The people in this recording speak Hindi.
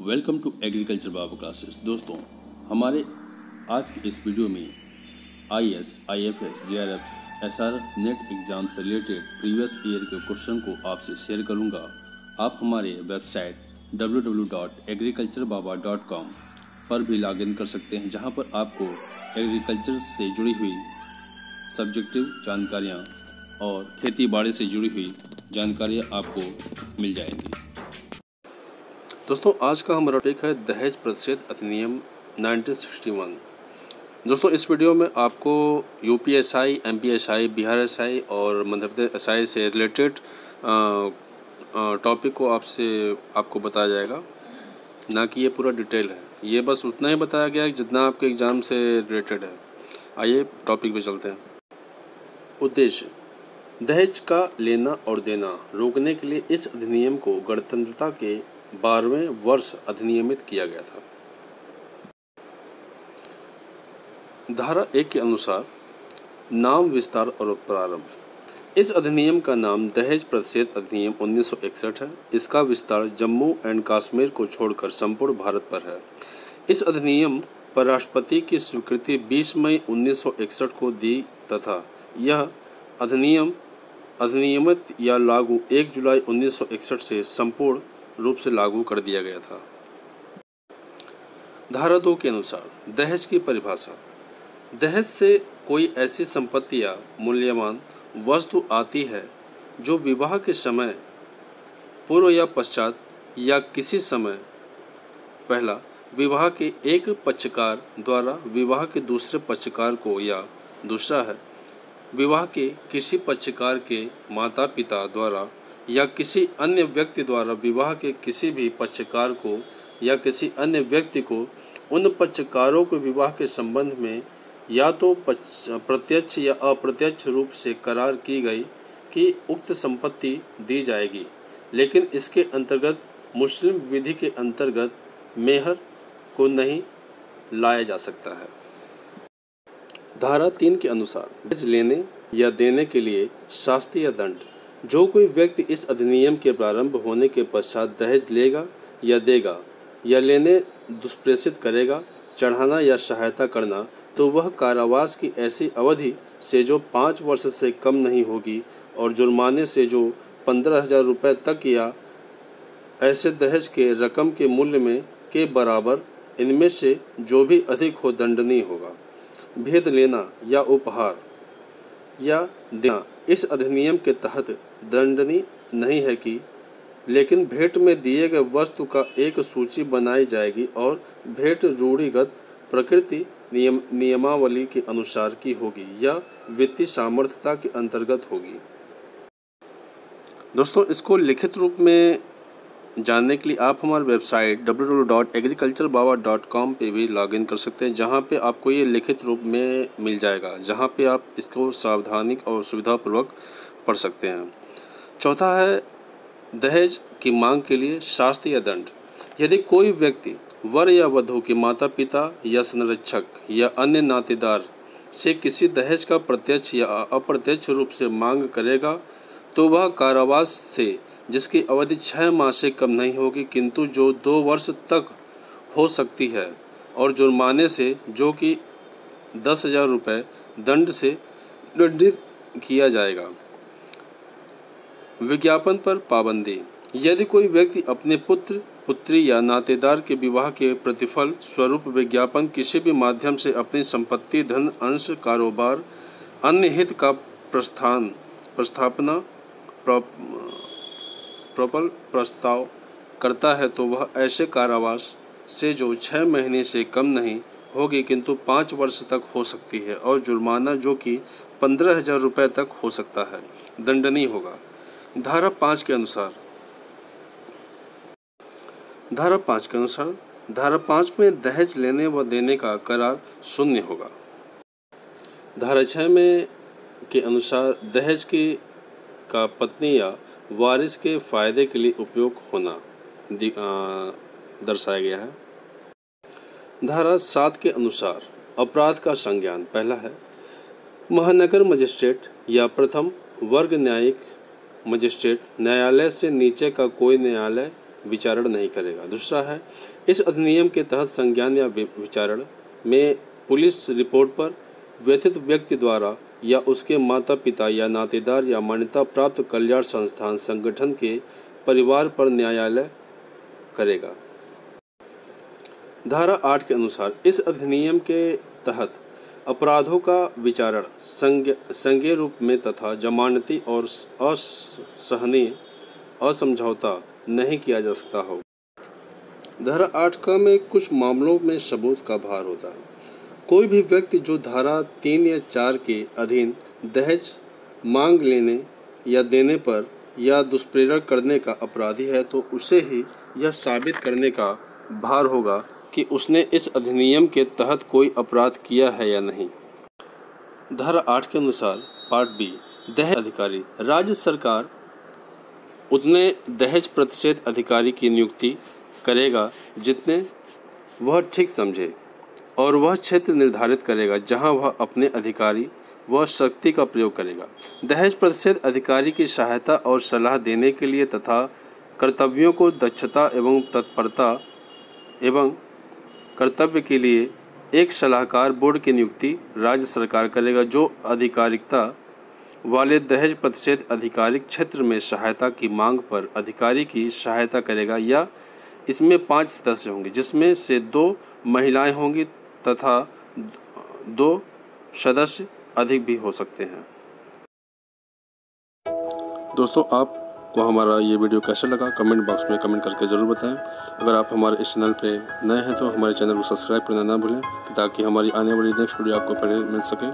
Welcome to agriculture Baba classes. दोस्तों, हमारे आज के इस वीडियो में IAS, IFS, JRF, SR net exam से रिलेटेड प्रीवियस ईयर के क्वेश्चन को आपसे शेयर करूंगा। आप हमारे वेबसाइट www.agriculturebaba.com पर भी लॉगिन कर सकते हैं, जहां पर आपको एग्रीकल्चर से जुड़ी हुई सब्जेक्टिव जानकारियां और खेती बाड़ी से जुड़ी हुई जानकारियां आपको मिल जाएंगी। दोस्तों, आज का हमारा टॉपिक है दहेज प्रतिषेध अधिनियम 1961। दोस्तों, इस वीडियो में आपको UPSI, MPSI, बिहार SI और मध्य प्रदेश SI से रिलेटेड टॉपिक को आपको बताया जाएगा, ना कि ये पूरा डिटेल है। ये बस उतना ही बताया गया है जितना आपके एग्ज़ाम से रिलेटेड है। आइए टॉपिक पे चलते हैं। उद्देश्य: दहेज का लेना और देना रोकने के लिए इस अधिनियम को गणतंत्रता के 12वें वर्ष अधिनियमित किया गया था। धारा 1 के अनुसार नाम, विस्तार और प्रारंभ। इस अधिनियम का नाम दहेज प्रतिषेध अधिनियम 1961 है। इसका विस्तार जम्मू एंड कश्मीर को छोड़कर संपूर्ण भारत पर है। इस अधिनियम पर राष्ट्रपति की स्वीकृति 20 मई 1961 को दी तथा यह अधिनियमित या लागू 1 जुलाई 1961 से संपूर्ण रूप से लागू कर दिया गया था। धारा 2 के अनुसार दहेज की परिभाषा: दहेज से कोई ऐसी संपत्ति या मूल्यवान वस्तु आती है जो विवाह के समय, पूर्व या पश्चात या किसी समय पहला विवाह के एक पक्षकार द्वारा विवाह के दूसरे पक्षकार को, या दूसरा है विवाह के किसी पक्षकार के माता पिता द्वारा या किसी अन्य व्यक्ति द्वारा विवाह के किसी भी पक्षकार को या किसी अन्य व्यक्ति को उन पक्षकारों के विवाह के संबंध में या तो प्रत्यक्ष या अप्रत्यक्ष रूप से करार की गई कि उक्त संपत्ति दी जाएगी, लेकिन इसके अंतर्गत मुस्लिम विधि के अंतर्गत मेहर को नहीं लाया जा सकता है। धारा 3 के अनुसार दहेज लेने या देने के लिए शास्ति या दंड: जो कोई व्यक्ति इस अधिनियम के प्रारंभ होने के पश्चात दहेज लेगा या देगा या लेने दुष्प्रेषित करेगा, चढ़ाना या सहायता करना, तो वह कारावास की ऐसी अवधि से जो 5 वर्ष से कम नहीं होगी और जुर्माने से जो 15,000 रुपये तक या ऐसे दहेज के रकम के मूल्य में के बराबर इनमें से जो भी अधिक हो दंडनीय होगा। भेद लेना या उपहार या देना इस अधिनियम के तहत दंडनीय नहीं है कि, लेकिन भेंट में दिए गए वस्तु का एक सूची बनाई जाएगी और भेंट रूढ़िगत प्रकृति नियमावली के अनुसार की होगी या वित्तीय सामर्थ्यता के अंतर्गत होगी। दोस्तों, इसको लिखित रूप में जानने के लिए आप हमारे वेबसाइट www.agriculturebaba.com पे भी लॉगिन कर सकते हैं, जहां पे आपको ये लिखित रूप में मिल जाएगा, जहां पे आप इसको सावधानी और सुविधापूर्वक पढ़ सकते हैं। चौथा है दहेज की मांग के लिए शास्ति या दंड। यदि कोई व्यक्ति वर या वधू के माता पिता या संरक्षक या अन्य नातेदार से किसी दहेज का प्रत्यक्ष या अप्रत्यक्ष रूप से मांग करेगा, तो वह कारावास से जिसकी अवधि 6 माह से कम नहीं होगी, किंतु जो 2 वर्ष तक हो सकती है, और जुर्माने से जो कि 10,000 रुपये दंड से दंडित किया जाएगा। विज्ञापन पर पाबंदी: यदि कोई व्यक्ति अपने पुत्र, पुत्री या नातेदार के विवाह के प्रतिफल स्वरूप विज्ञापन किसी भी माध्यम से अपनी संपत्ति, धन, अंश, कारोबार, अन्य हित का प्रस्ताव करता है, तो वह ऐसे कारावास से जो 6 महीने से कम नहीं होगी किंतु 5 वर्ष तक हो सकती है, और जुर्माना जो कि 15,000 रुपये तक हो सकता है, दंडनीय होगा। धारा 5 के अनुसार धारा 5 में दहेज लेने व देने का करार शून्य होगा। धारा 6 में के अनुसार दहेज का पत्नी या वारिस के फायदे के लिए उपयोग होना दर्शाया गया है। धारा 7 के अनुसार अपराध का संज्ञान: पहला है महानगर मजिस्ट्रेट या प्रथम वर्ग न्यायिक मजिस्ट्रेट, न्यायालय से नीचे का कोई न्यायालय विचारण नहीं करेगा। दूसरा है, इस अधिनियम के तहत संज्ञान या विचारण में पुलिस रिपोर्ट पर व्यथित व्यक्ति द्वारा या उसके माता पिता या नातेदार या मान्यता प्राप्त कल्याण संस्थान संगठन के परिवार पर न्यायालय करेगा। धारा 8 के अनुसार इस अधिनियम के तहत अपराधों का विचारण संज्ञेय रूप में तथा जमानती और असहनीय असमझौता नहीं किया जा सकता हो। धारा 8 का में कुछ मामलों में सबूत का भार होता है। कोई भी व्यक्ति जो धारा 3 या 4 के अधीन दहेज मांग लेने या देने पर या दुष्प्रेरण करने का अपराधी है तो उसे ही यह साबित करने का भार होगा कि उसने इस अधिनियम के तहत कोई अपराध किया है या नहीं। धारा 8 के अनुसार पार्ट बी, दहेज अधिकारी। राज्य सरकार उतने दहेज प्रतिशत अधिकारी की नियुक्ति करेगा जितने वह ठीक समझे और वह क्षेत्र निर्धारित करेगा जहां वह अपने अधिकारी व शक्ति का प्रयोग करेगा। दहेज प्रतिशत अधिकारी की सहायता और सलाह देने के लिए तथा कर्तव्यों को दक्षता एवं तत्परता एवं कर्तव्य के लिए एक सलाहकार बोर्ड की नियुक्ति राज्य सरकार करेगा, जो आधिकारिकता वाले दहेज प्रतिशत अधिकारिक क्षेत्र में सहायता की मांग पर अधिकारी की सहायता करेगा, या इसमें 5 सदस्य होंगे जिसमें से 2 महिलाएं होंगी तथा 2 सदस्य अधिक भी हो सकते हैं। दोस्तों, आपको हमारा ये वीडियो कैसा लगा कमेंट बॉक्स में कमेंट करके ज़रूर बताएं। अगर आप हमारे इस चैनल पे नए हैं तो हमारे चैनल को सब्सक्राइब करना ना भूलें ताकि हमारी आने वाली नेक्स्ट वीडियो आपको पहले मिल सके।